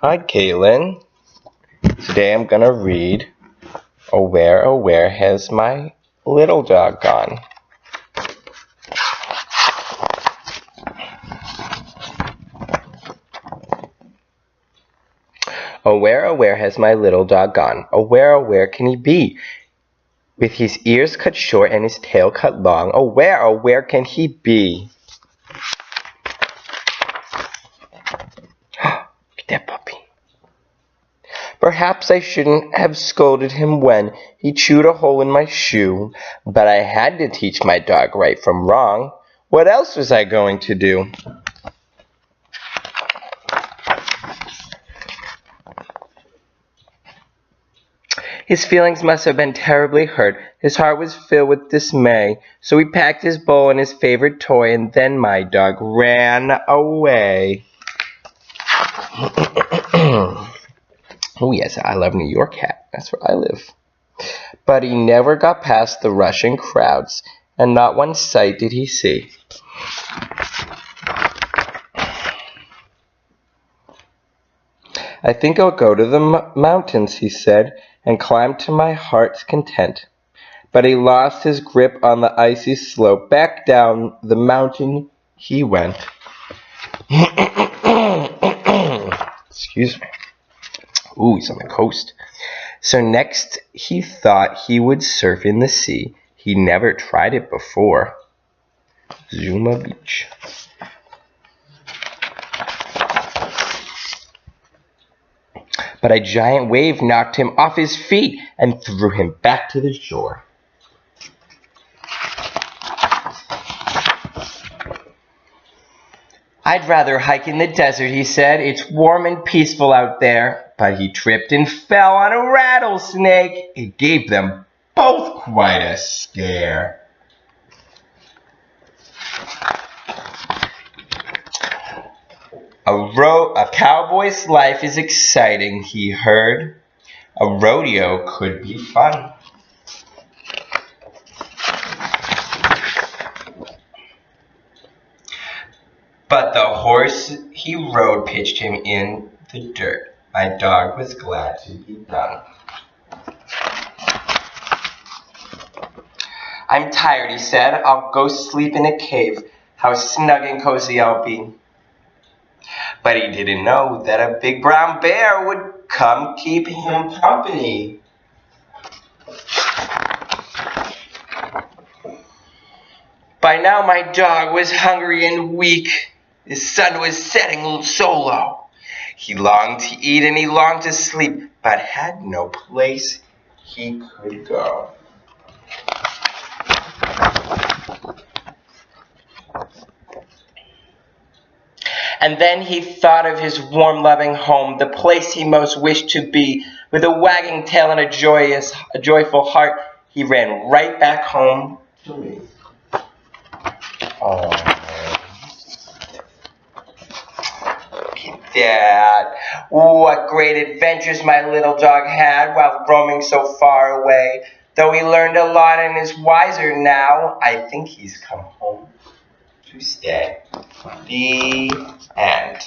Hi, Caitlin. Today I'm gonna read Oh Where Has My Little Dog Gone? Oh where has my little dog gone? Oh where can he be? With his ears cut short and his tail cut long, oh where can he be? Look at that puppy. Perhaps I shouldn't have scolded him when he chewed a hole in my shoe, but I had to teach my dog right from wrong. What else was I going to do? His feelings must have been terribly hurt. His heart was filled with dismay. So he packed his bowl and his favorite toy, and then my dog ran away. Oh yes, I love New York Cat. That's where I live. But he never got past the rushing crowds, and not one sight did he see. I think I'll go to the mountains, he said, and climb to my heart's content. But he lost his grip on the icy slope. Back down the mountain he went. Excuse me. Ooh, he's on the coast. So next he thought he would surf in the sea. He never tried it before. Zuma Beach. But a giant wave knocked him off his feet and threw him back to the shore. I'd rather hike in the desert, he said. It's warm and peaceful out there. But he tripped and fell on a rattlesnake. It gave them both quite a scare. A cowboy's life is exciting, he heard. A rodeo could be fun. But the horse he rode pitched him in the dirt. My dog was glad to be done. I'm tired, he said. I'll go sleep in a cave. How snug and cozy I'll be. But he didn't know that a big brown bear would come keep him company. By now my dog was hungry and weak. The sun was setting so low. He longed to eat and he longed to sleep, but had no place he could go. And then he thought of his warm, loving home, the place he most wished to be. With a wagging tail and a joyful heart, he ran right back home to me. Oh, look at that. What great adventures my little dog had while roaming so far away. Though he learned a lot and is wiser now, I think he's come home to stay. The end.